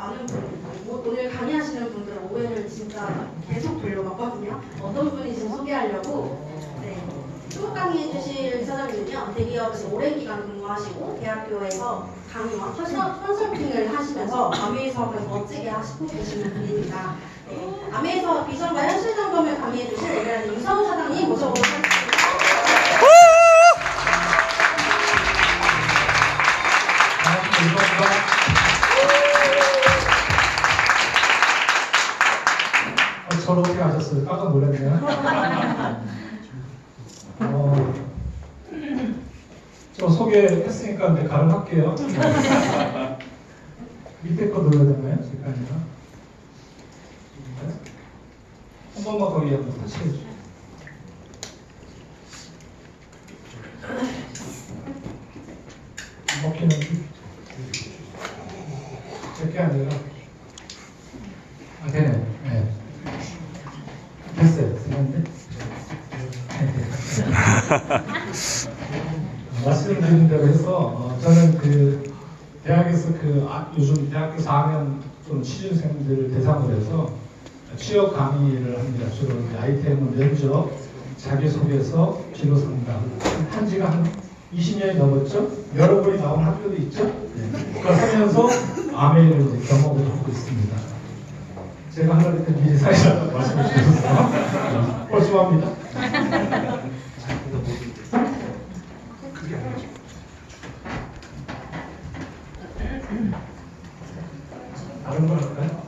많은 오늘 강의하시는 분들 오해를 진짜 계속 돌려봤거든요. 어떤 분인지 소개하려고. 네. 수업 강의해 주실 사장님은요, 대기업에서 오랜 기간 근무하시고 대학교에서 강의와 컨설팅을 하시면서 아메이 사업을 멋지게 하시고 계시는 분입니다. 네. 아메이 사업 비전과 현실 점검을 강의해 주실 에메랄드 임성우 사장님 모셔보도록 하겠습니다. 저를 어떻게 아셨어요? 깜짝 놀랐네요. 저 소개했으니까 이제 가름할게요. 밑에 거 눌러야 되나요? 잠깐만요. 한 번만 거기 한번 다시 해주세요. 먹기는 제게 아니라 되네. 네. 됐어요. 됐는데. 말씀드린 대로 해서 저는 그 대학에서 요즘 대학교 4학년 좀 취준생들 대상으로 해서 취업 강의를 합니다. 주로 아이템은 면접, 자기소개서, 진로 상담. 한 지가 한 20년이 넘었죠. 여러분이 나온 학교도 있죠. 그걸 하면서 아메이를 이제 경험을 하고 있습니다. 제가 하나 그때 미리 사회자라고 말씀해 주셔서 뻘쭘합니다. 다른 거 할까요?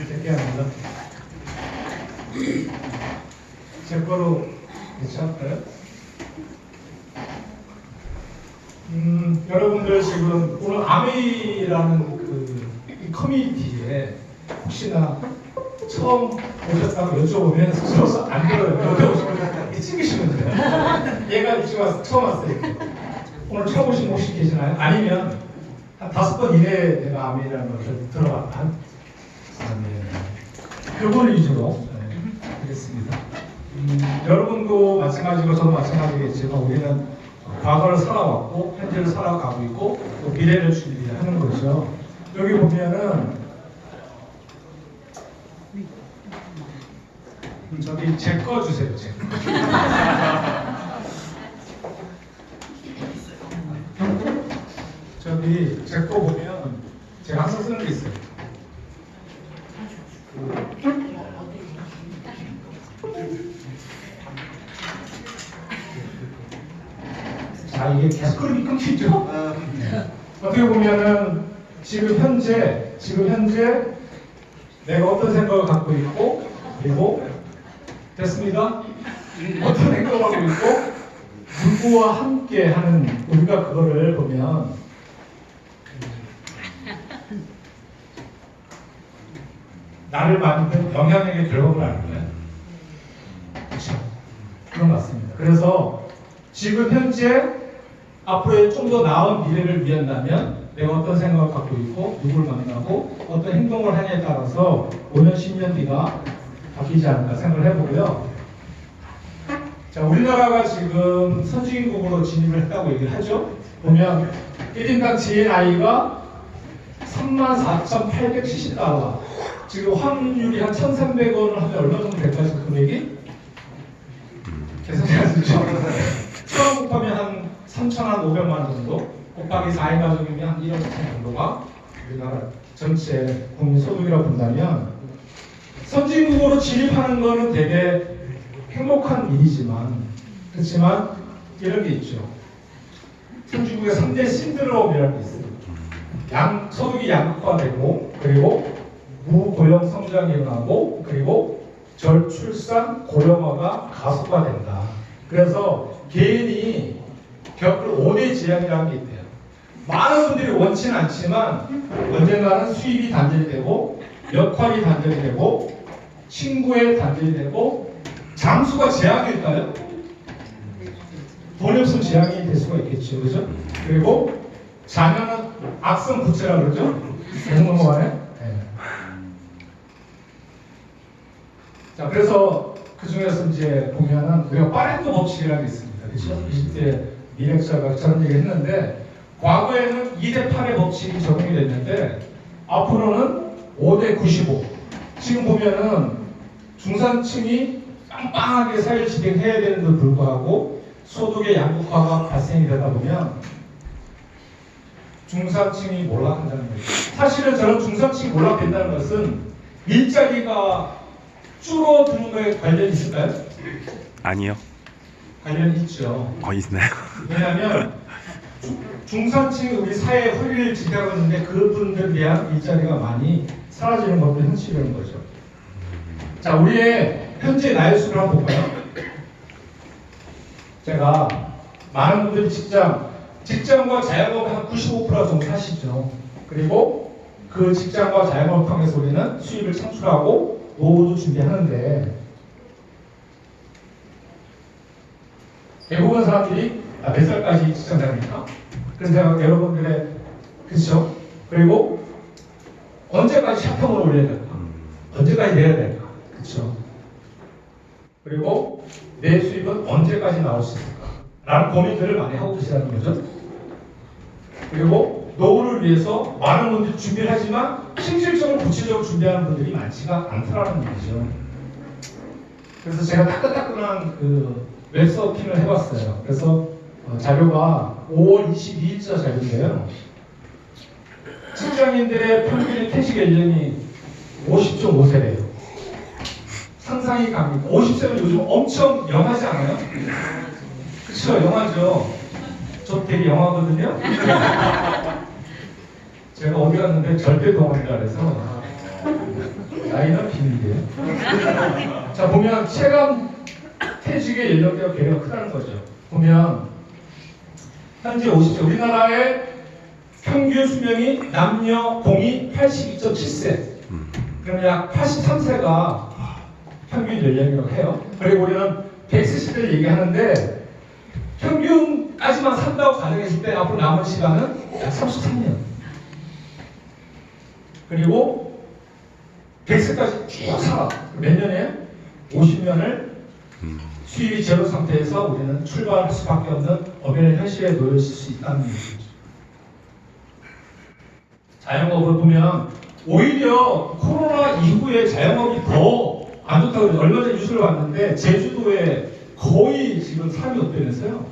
제게 합니다. 제 거로 괜찮을까요? 여러분들 지금 오늘 아메이라는 이 커뮤니티에 혹시나 처음 오셨다고 여쭤보면 스스로 안 들어요. 여기 오시면 이렇게 찍으시면 돼요. 얘가 지금 처음 왔어요. 오늘 처음 오신 분 혹시 계시나요? 아니면 한 5번 이내에 내가 아메이라는 걸 들어봤던 사람이에요. 그분 위주로 하겠습니다. 여러분도 마찬가지고 저도 마찬가지겠지만 우리는 과거를 살아왔고 현재를 살아가고 있고 또 미래를 준비하는 거죠. 여기 보면은 저기 제 거 주세요. 제 거. 저기 제 거 보면 제가 항상 쓰는 게 있어요. 자, 이게 계속 흐름이 끊기죠? 어떻게 보면은 지금 현재 내가 어떤 생각을 갖고 있고, 그리고 됐습니다. 어떤 생각을 하고 있고, 누구와 함께 하는 우리가 그거를 보면 나를 만든 영향력의 결과물 아닌가요? 그렇죠? 그런 것 같습니다. 그래서 지금 현재 앞으로의 좀 더 나은 미래를 위한다면 내가 어떤 생각을 갖고 있고 누구를 만나고 어떤 행동을 하냐에 따라서 5년, 10년 뒤가 바뀌지 않을까 생각을 해보고요. 자, 우리나라가 지금 선진국으로 진입을 했다고 얘기를 하죠. 보면 1인당 GNI가 34,870달러. 지금 환율이 한 1,300원을 하면 얼마 정도 될까요? 그 금액이? 계산이 안 되죠. 1,000원 곱하면 한 3,500만 원 정도, 곱하기 4인 가족이면 한 1억 2천 정도가 우리나라 전체 국민 소득이라고 본다면 선진국으로 진입하는 거는 되게 행복한 일이지만 그렇지만 이런 게 있죠. 선진국의 3대 신드롬이라는 게 있어요. 소득이 양극화되고 그리고 무고용 성장이 일어나고 그리고 저출산 고령화가 가속화된다. 그래서 개인이 겪을 5대 재앙이라는 게 있대요. 많은 분들이 원치는 않지만 언젠가는 수입이 단절이 되고 역할이 단절이 되고 친구의 단절이 되고 장수가 재앙일까요? 돈이 없으면 재앙이 될 수가 있겠죠. 그죠? 그리고 자녀는 악성 부채라 그러죠? 계속 넘어가네? 네. 자, 그래서 그 중에서 이제 보면은 우리가 파레토 법칙이라는 게 있습니다. 그렇죠? 20대 미래학자가 저런 얘기 했는데 과거에는 2대8의 법칙이 적용이 됐는데 앞으로는 5대95. 지금 보면은 중산층이 빵빵하게 사회를 진행해야 되는데도 불구하고 소득의 양극화가 발생이 되다 보면 중산층이 몰락한다는 거죠. 사실은 저는 중산층이 몰락된다는 것은 일자리가 줄어드는 거에 관련이 있을까요? 아니요. 관련이 있죠. 있나요? 왜냐하면 중산층이 우리 사회의 허리를 지탱하고 있는데 그분들에 대한 일자리가 많이 사라지는 것도 현실이라는 거죠. 자, 우리의 현재 나이 수를 한번 볼까요? 제가 많은 분들이 직장과 자영업을 한 95% 정도 하시죠. 그리고 그 직장과 자영업을 통해서 우리는 수입을 창출하고 노후도 준비하는데 대부분 사람들이 몇 살까지 직장 다닙니까? 그래서 제가 여러분들의 그렇죠? 그리고 언제까지 샤평을 올려야 될까? 언제까지 내야 될까? 그렇죠? 그리고 내 수입은 언제까지 나올 수 있을까? 라는 고민들을 많이 하고 계시다는 거죠. 그리고 노후를 위해서 많은 분들이 준비를 하지만 실질적으로 구체적으로 준비하는 분들이 많지가 않더라는 얘기죠. 그래서 제가 따끈따끈한 그 웹서핑을 해봤어요. 그래서 자료가 5월 22일자 자료인데요. 직장인들의 평균 퇴직 연령이 50.5세래요. 상상이 갑니다. 50세는 요즘 엄청 영하지 않아요? 그쵸, 영하죠. 저 되게 영하거든요. 제가 어디 갔는데 절대 동안이라 그래서 나이는 비밀이에요. 자, 보면 체감 퇴직의 연령대가 굉장히 크다는 거죠. 보면 현재 50세 우리나라의 평균 수명이 남녀 공이 82.7세. 그러면 약 83세가 평균 연령이라고 해요. 그리고 우리는 140세를 얘기하는데 평균까지만 산다고 가정했을 때 앞으로 남은 시간은 약 33년. 그리고 100세까지 쭉 살아. 몇 년에? 50년을 수입이 제로 상태에서 우리는 출발할 수밖에 없는 엄연한 현실에 놓여 있을 수 있다는 얘기죠. 자영업을 보면 오히려 코로나 이후에 자영업이 더 안 좋다고 그래요. 얼마 전에 뉴스를 봤는데 제주도에 거의 지금 사람이 없대면서요.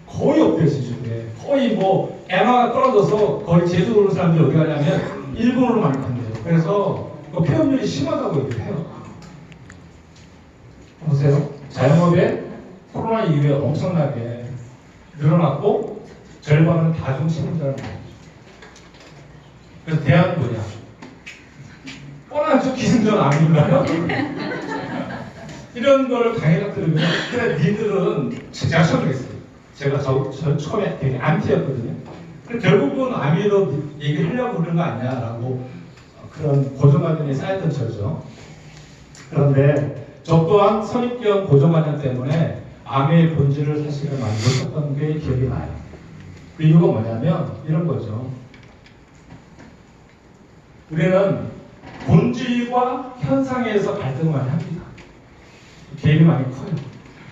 거의 없대요, 제주도에. 거의 뭐 엔화가 떨어져서 거의 제주도 오는 사람들이 어디 가냐면 일본으로 많이 간대요. 그래서 그 폐업률이 심하다고 얘기를 해요. 보세요. 자영업에 코로나 이후에 엄청나게 늘어났고 절반은 다중시민자라는 거죠. 그래서 대안은 뭐냐? 뻔하죠. 기승전 아닌가요? 이런 거를 강의가 들으면 그래 니들은 제가 처음에 했어요. 제가 저 처음에 되게 안티였거든요. 결국은 아미로 얘기를 하려고 그러는 거 아니냐라고 그런 고정관념이 쌓였던 저죠. 그런데 저 또한 선입견 고정관념 때문에 암의 본질을 사실은 많이 놓쳤던 게 기억이 나요. 그 이유가 뭐냐면 이런 거죠. 우리는 본질과 현상에서 갈등을 많이 합니다. 갭이 많이 커요.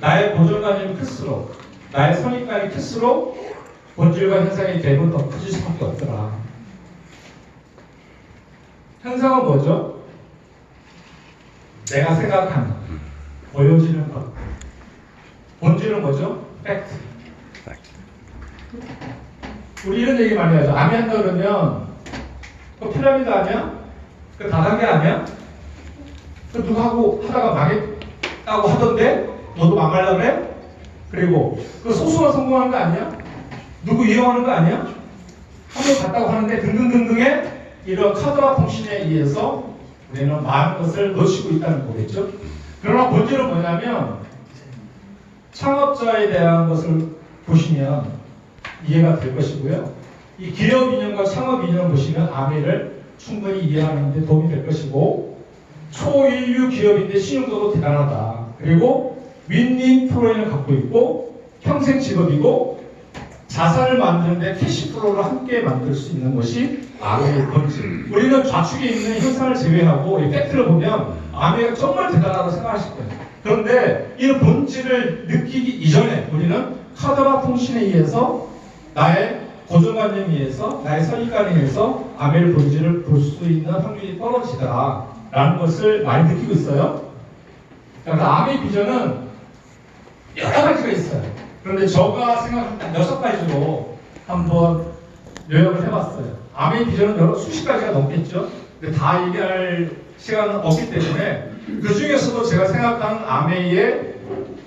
나의 고정관념이 클수록, 나의 선입관이 클수록 본질과 현상의 갭은 더 커질 수밖에 없더라. 현상은 뭐죠? 내가 생각하는, 보여지는 것. 본질은 뭐죠? 팩트. 우리 이런 얘기 많이 하죠. 암이 한다 그러면 그 피라미드 아니야? 그 다단계 아니야? 그 누가 하다가 망했다고 하던데 너도 망하려고 그래? 그리고 그 소수가 성공하는 거 아니야? 누구 이용하는 거 아니야? 한번 갔다고 하는데 등등등등의 이런 카드와 통신에 의해서 우리는 많은 것을 놓치고 있다는 거겠죠. 그러나 본질은 뭐냐면 창업자에 대한 것을 보시면 이해가 될 것이고요. 이 기업 이념과 창업 이념을 보시면 아미를 충분히 이해하는 데 도움이 될 것이고, 초인류 기업인데 신용도도 대단하다. 그리고 윈윈 프로그램을 갖고 있고 평생 직업이고 자산을 만드는데 캐시플로우를 함께 만들 수 있는 것이 아미의 본질. 우리는 좌측에 있는 현상을 제외하고 이 팩트를 보면 아미가 정말 대단하다고 생각하실 거예요. 그런데 이 본질을 느끼기 이전에 우리는 카드와 통신에 의해서 나의 고정관념에 의해서 나의 선입관에 의해서 아메의 본질을 볼 수 있는 확률이 떨어지더라라는 것을 많이 느끼고 있어요. 그러니까 아메의 비전은 여러 가지가 있어요. 그런데 제가 생각한 딱 6가지로 한번 요약을 해봤어요. 아메의 비전은 여러 수십 가지가 넘겠죠. 근데 다 얘기할 시간은 없기 때문에 그 중에서도 제가 생각하는 아메의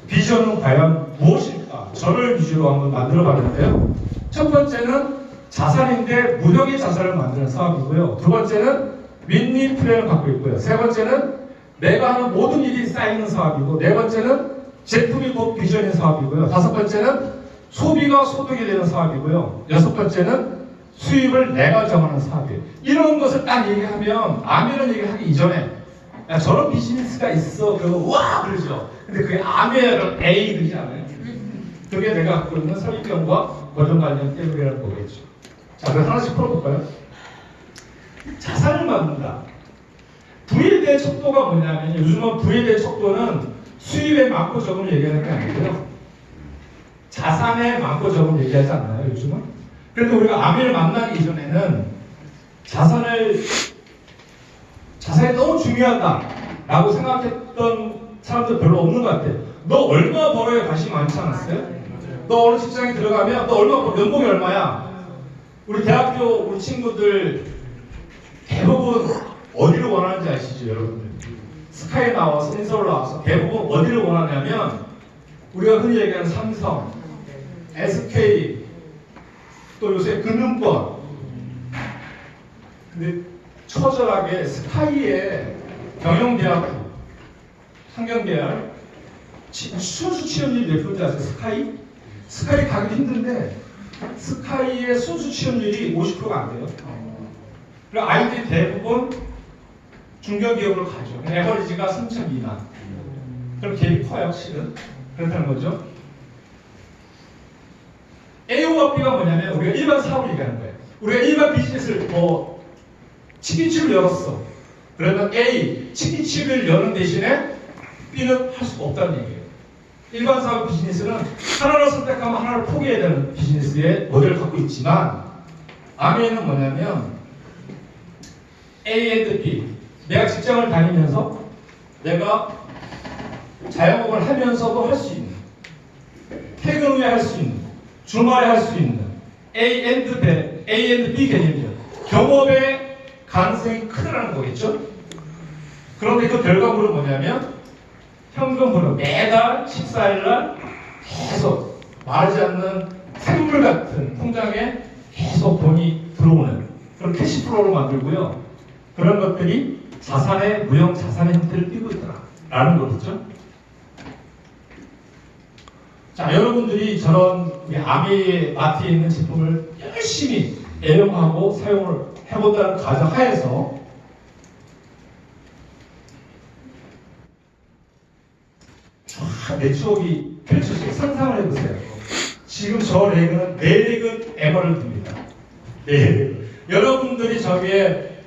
비전은 과연 무엇일까? 저를 위주로 한번 만들어 봤는데요. 첫 번째는 자산인데 무형의 자산을 만드는 사업이고요. 두 번째는 윈윈 플랜을 갖고 있고요. 세 번째는 내가 하는 모든 일이 쌓이는 사업이고, 네 번째는 제품이 곧 비전인 사업이고요. 다섯 번째는 소비가 소득이 되는 사업이고요. 여섯 번째는 수입을 내가 정하는 사업이에요. 이런 것을 딱 얘기하면 아메는 얘기하기 이전에 야, 저런 비즈니스가 있어. 그러고 와 그러죠. 근데 그게 아메를 A 그러지 않아요. 그게 내가 갖고 있는 선입견과 고정관념 때문이라는 거겠죠. 자, 그럼 하나씩 풀어볼까요? 자산을 만든다. 부에 대한 척도가 뭐냐면 요즘은 부에 대한 척도는 수입의 많고 적음을 얘기하는 게 아니고요. 자산의 많고 적음을 얘기하지 않나요, 요즘은? 그래도 우리가 아메를 만나기 이전에는 자산이 너무 중요하다라고 생각했던 사람들 별로 없는 것 같아요. 너 얼마 벌어야 관심 많지 않았어요? 너 어느 직장에 들어가면 너 얼마 벌어? 연봉이 얼마야? 우리 대학교 우리 친구들 대부분 어디를 원하는지 아시죠, 여러분들? 스카이 나와서 인서울 나와서 대부분 어디를 원하냐면 우리가 흔히 얘기하는 삼성, SK, 또 요새 금융권. 근데 처절하게 스카이의 경영대학부, 상경계열 순수 취업률이 몇 프로인지 아세요? 스카이 가기도 힘든데 스카이의 순수 취업률이 50%가 안 돼요. 그리고 아이들이 대부분 중견기업으로 가죠. 에버리지가 3천 미만. 그럼 갭이 커요, 실은. 그렇다는 거죠. A와 B가 뭐냐면 우리가 일반 사업을 얘기하는 거예요. 우리가 일반 비즈니스를 치킨집을 열었어. 그러면 A, 치킨집을 여는 대신에 B는 할 수가 없다는 얘기예요. 일반 사업 비즈니스는 하나를 선택하면 하나를 포기해야 되는 비즈니스의 모델을 갖고 있지만 아메는 뭐냐면 A and B. 내가 직장을 다니면서 내가 자영업을 하면서도 할 수 있는, 퇴근 후에 할 수 있는, 주말에 할 수 있는 A and B 개념이죠. 경업의 가능성이 크다는 거겠죠. 그런데 그 결과물은 뭐냐면 현금으로 매달 14일날 계속 마르지 않는 샘물 같은 통장에 계속 돈이 들어오는 그런 캐시플로우를 만들고요. 그런 것들이 자산의 무형 자산의 형태를 띠고 있더라라는 거겠죠. 자, 여러분들이 저런 아메의 마트에 있는 제품을 열심히 애용하고 사용을 해본다는 가정하에서 내 추억이 펼쳐지게 상상을 해보세요. 지금 저 레그는 4레그 에버랜드입니다. 4레그. 여러분들이 저기에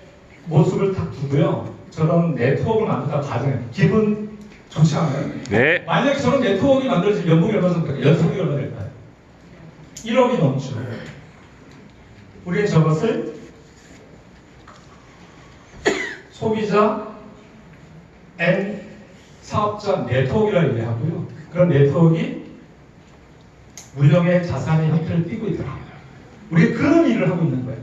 모습을 딱 두고요. 저런 네트워크를 만든다 가정해. 기분 좋지 않아요? 네. 만약에 저런 네트워크가 만들어지면 연봉이 얼마 정도 될까요? 연봉이 얼마 될까요? 1억이 넘죠. 우리는 저것을 소비자 N 사업자 네트워크라고 얘기하고요. 그런 네트워크가 무형의 자산의 형태를 띠고 있더라. 우리가 그런 일을 하고 있는 거예요.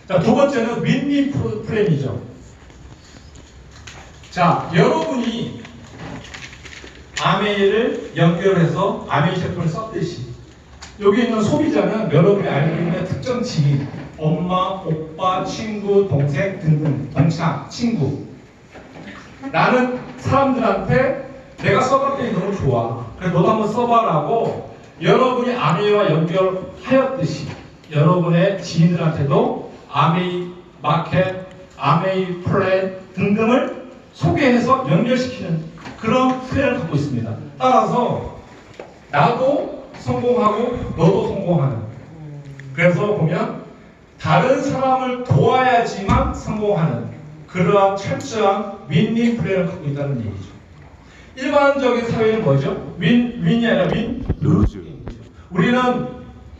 자, 두 번째는 윈윈 플랜이죠. 자, 여러분이 아메이를 연결해서 아메이 제품을 썼듯이 여기 있는 소비자는 여러분이 알고 있는 특정 지인, 엄마, 오빠, 친구, 동생 등등, 동창, 친구 라는 사람들한테 내가 써봤더니 너무 좋아. 그래서 너도 한번 써봐라고 여러분이 아메이와 연결하였듯이 여러분의 지인들한테도 아메이 마켓, 아메이 플랜 등등을 소개해서 연결시키는 그런 플랜을 갖고 있습니다. 따라서 나도 성공하고 너도 성공하는. 그래서 보면 다른 사람을 도와야지만 성공하는 그러한 철저한 윈윈 플랜을 갖고 있다는 얘기죠. 일반적인 사회는 뭐죠? 윈이 아니라 윈? 루즈. 우리는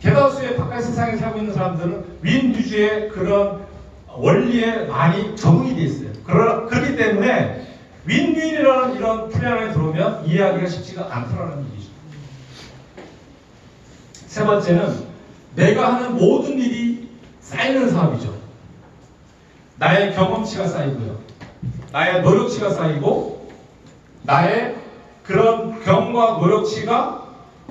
대다수의 바깥 세상에 살고 있는 사람들은 윈유주의 그런 원리에 많이 적응이 돼 있어요. 그렇기 때문에 윈윈이라는 이런 플랜에 들어오면 이해하기가 쉽지가 않더라는 얘기죠. 세 번째는 내가 하는 모든 일이 쌓이는 사업이죠. 나의 경험치가 쌓이고요. 나의 노력치가 쌓이고 나의 그런 경험과 노력치가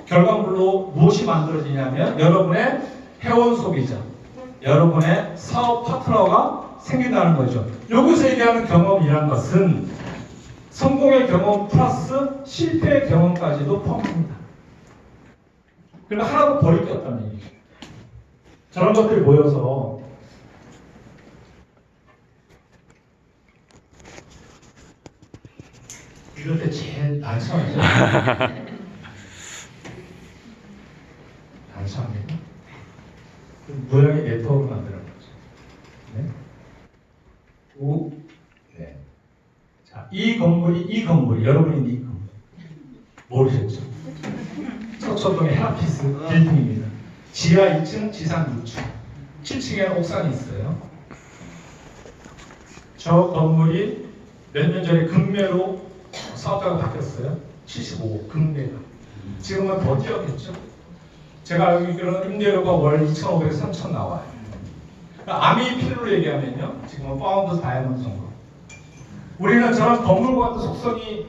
결과물로 무엇이 만들어지냐면 여러분의 회원 소비자, 여러분의 사업 파트너가 생긴다는 거죠. 여기서 얘기하는 경험이라는 것은 성공의 경험 플러스 실패의 경험까지도 포함합니다. 그러니까 하나도 버릴 게 없다는 얘기죠. 저런 것들이 모여서 이럴 때 제일 난처하죠. 난처합니다. 모양의 네트워크를 만드는 거죠. 네. 오, 네. 자, 이 건물이 여러분이 이 건물 모르셨죠? 서초동의 헤라피스 빌딩입니다. 지하 2층, 지상 6층, 7층에는 옥상이 있어요. 저 건물이 몇 년 전에 금매로 사업자가 바뀌었어요. 75억 금매가. 지금은 더 뛰었겠죠. 제가 알기로는 임대료가 월 2,500에서 3,000 나와요. 아미 필로로 얘기하면요, 지금은 파운드 다이아몬드 정도. 우리는 저런 건물과 같은 속성이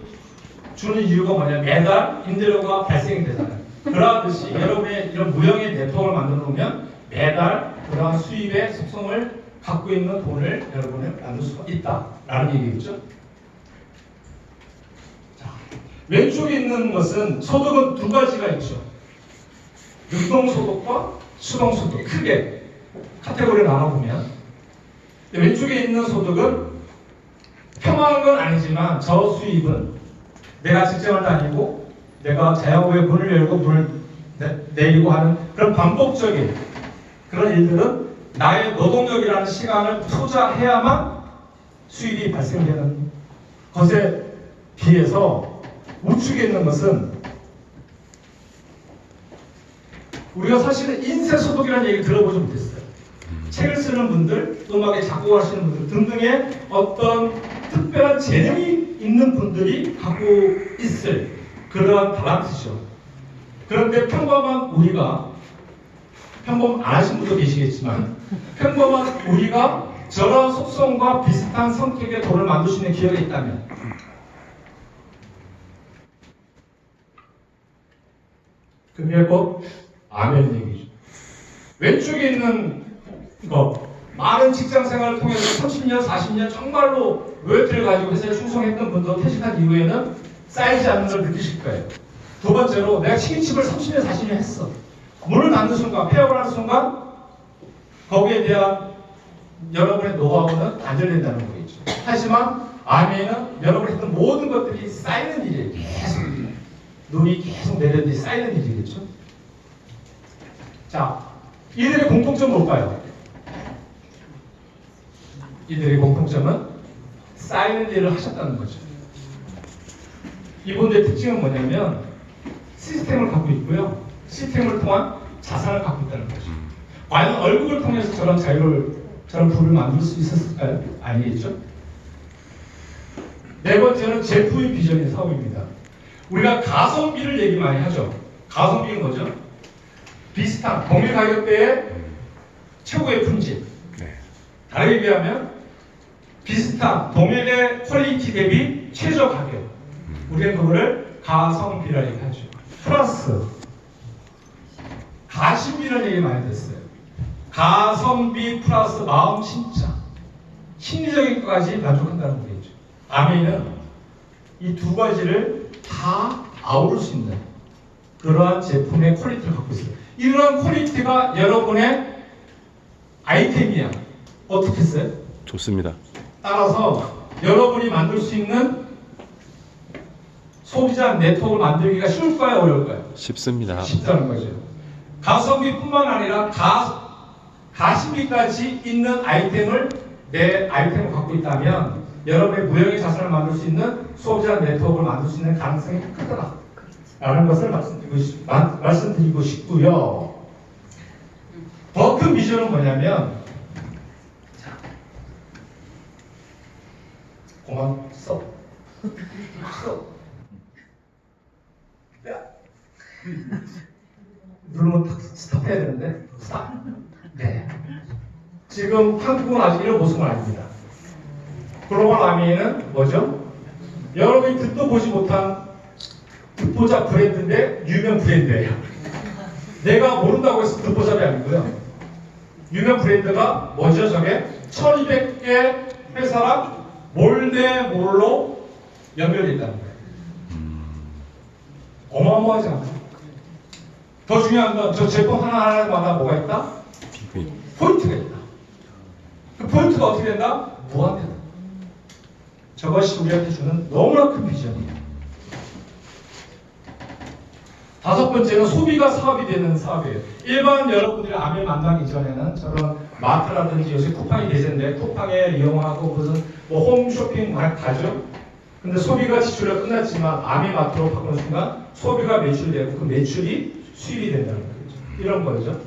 주는 이유가 뭐냐면 매달 임대료가 발생이 되잖아요. 그러듯이 여러분의 이런 무형의 네트워크를 만들어 놓으면 매달 그러한 수입의 속성을 갖고 있는 돈을 여러분은 만들 수가 있다라는 얘기겠죠. 자, 왼쪽에 있는 것은 소득은 두 가지가 있죠. 능동소득과 수동소득 크게 카테고리를 나눠보면 왼쪽에 있는 소득은 평화한 건 아니지만 저 수입은 내가 직장을 다니고 내가 자영업의 문을 열고 문을 내리고 하는 그런 반복적인 그런 일들은 나의 노동력이라는 시간을 투자해야만 수입이 발생되는 것에 비해서 우측에 있는 것은 우리가 사실은 인쇄소득이라는 얘기를 들어보지 못했어요. 책을 쓰는 분들, 음악에 작곡을 하시는 분들 등등의 어떤 특별한 재능이 있는 분들이 갖고 있을 그러한 밸런스죠. 그런데 평범한 우리가, 평범 안 하신 분도 계시겠지만 평범한 우리가 저런 속성과 비슷한 성격의 돈을 만들 수 있는 기회가 있다면 그게 곧 아멘 얘기죠. 왼쪽에 있는 거 많은 직장 생활을 통해서 30년, 40년 정말로 로열티를 가지고 회사에 충성했던 분도 퇴직한 이후에는 쌓이지 않는 걸 느끼실 거예요. 두 번째로 내가 치킨집을 30년, 40년 했어. 문을 닫는 순간, 폐업을 하는 순간 거기에 대한 여러분의 노하우는 단절된다는 거겠죠. 하지만 아멘은 여러분이 했던 모든 것들이 쌓이는 일이에요. 계속 눈이 계속 내려듯이 쌓이는 일이겠죠. 자, 이들의 공통점은 뭘까요? 이들의 공통점은 쌓이는 일을 하셨다는 거죠. 이분들의 특징은 뭐냐면 시스템을 갖고 있고요. 시스템을 통한 자산을 갖고 있다는 거죠. 과연 얼굴을 통해서 저런 저런 부를 만들 수 있었을까요? 아니겠죠. 네 번째는 제품의 비전인 사업입니다. 우리가 가성비를 얘기 많이 하죠. 가성비는 뭐죠? 비슷한 동일 가격대의 최고의 품질. 다르게 비하면 비슷한 동일의 퀄리티 대비 최저 가격. 우리는 그거를 가성비라고 얘기하죠. 플러스 가심비라는 얘기 많이 됐어요. 가성비 플러스 마음 진짜 심리적인 것까지 만족한다는 거겠죠. 아멘은 이 두 가지를 다 아우를 수 있는 그러한 제품의 퀄리티를 갖고 있어요. 이러한 퀄리티가 여러분의 아이템이야. 어떻게 써요? 좋습니다. 따라서 여러분이 만들 수 있는 소비자 네트워크를 만들기가 쉬울까요? 어려울까요? 쉽습니다. 쉽다는 거죠. 가성비뿐만 아니라 가심비까지 있는 아이템을 내 아이템을 갖고 있다면 여러분의 무형의 자산을 만들 수 있는 소비자 네트워크를 만들 수 있는 가능성이 크더라 라는 것을 말씀드리고 싶고요. 더 큰 비전은 뭐냐면, 자, 그만 써. 누르면 탁 스탑해야 되는데 스탑. 네. 지금 한국은 아직 이런 모습은 아닙니다. 글로벌 아미는 뭐죠? 여러분이 듣도 보지 못한 듣보잡 브랜드인데 유명 브랜드예요. 내가 모른다고 해서 듣보잡이 아니고요. 유명 브랜드가 뭐죠? 저게 1200개 회사랑 몰래몰로 연결되어 있다는 거예요. 어마어마하지 않아요? 더 중요한 건 저 제품 하나하나마다 뭐가 있다? 포인트가 있다. 그 포인트가 어떻게 된다? 무한대다. 저것이 우리한테 주는 너무나 큰 비전이에요. 다섯 번째는 소비가 사업이 되는 사업이에요. 일반 여러분들이 아메 만나기 전에는 저런 마트라든지 요새 쿠팡이 대세인데 쿠팡에 이용하고 무슨 뭐 홈쇼핑 막 가죠. 근데 소비가 지출이 끝났지만 아메 마트로 바꾸는 순간 소비가 매출되고 그 매출이 수입이 된다는 거죠. 이런 거죠.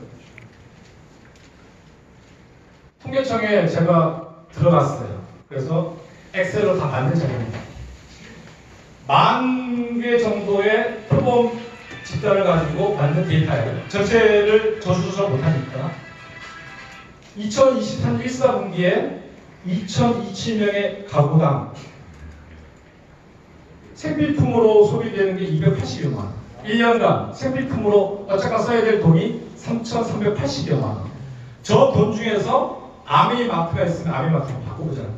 통계청에 제가 들어갔어요. 그래서 엑셀로 다 만든 자료입니다. 10,000개 정도의 표본 집단을 가지고 만든 데이터예요. 전체를 저수조사 못하니까 2023 1사분기에 2,027명의 가구당 생필품으로 소비되는 게 280여만 원. 1년간 생필품으로 어쨌든 써야 될 돈이 3,380여만 원. 저 돈 중에서 아미마트가 있으면 아미마트로 바꿔보자는 거죠.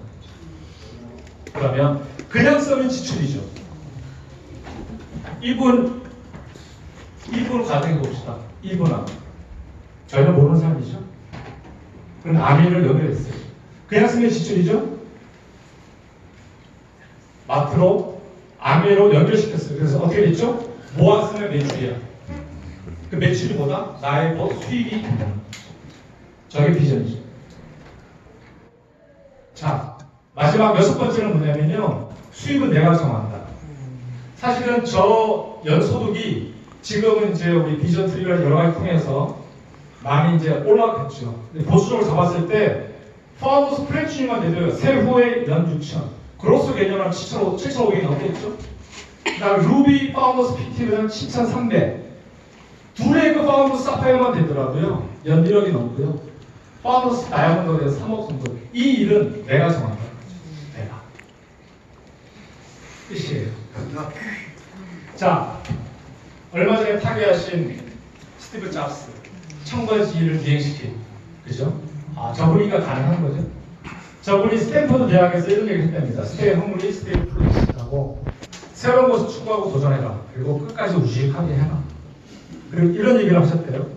그러면 그냥 쓰면 지출이죠. 이분 가정해 봅시다. 이분하고 전혀 모르는 사람이죠. 그럼 아미를 연결했어요. 그냥 쓰면 지출이죠. 마트로 아미로 연결시켰어요. 그래서 어떻게 됐죠? 모았으면 매출이야. 그 매출이 뭐다? 나의 뭐 수익이 된다는 거죠. 저게 비전이죠. 자, 마지막 6번째는 뭐냐면요. 수입은 내가 정한다. 사실은 저 연소득이 지금은 이제 우리 비전 트리를 여러 가지 통해서 많이 이제 올라갔죠. 보수적으로 잡았을 때 파운더스 플래치만 돼도요. 세후에 연 6천, 그로스 개념은 7,500이 넘겠죠. 그다음 루비 파운더스 PT는 10,300. 둘의 그 파운더스 사파이어만 되더라도요. 연 1억이 넘고요. 파운더스 다이아몬드가 돼서 3억 정도. 이 일은 내가 정한다. 내가. 끝이에요. 자, 얼마 전에 타계하신 스티브 잡스, 청바지를 비행시킨, 그죠? 아, 저분이가 가능한 거죠? 저분이 스탠퍼드 대학에서 이런 얘기를 했답니다. 스테이 헝그리, 스테이 플리시라고 새로운 것을 추구하고 도전해라. 그리고 끝까지 우직하게 해라. 그리고 이런 얘기를 하셨대요.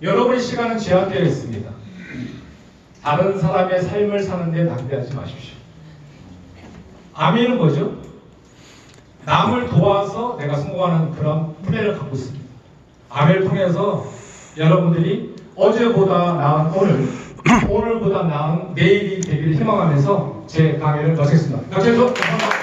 여러분의 시간은 제한되어 있습니다. 다른 사람의 삶을 사는데 낭비하지 마십시오. 아미는 뭐죠? 남을 도와서 내가 성공하는 그런 플랜을 갖고 있습니다. 아미를 통해서 여러분들이 어제보다 나은 오늘, 오늘보다 나은 내일이 되기를 희망하면서 제 강의를 마치겠습니다. 감사합니다.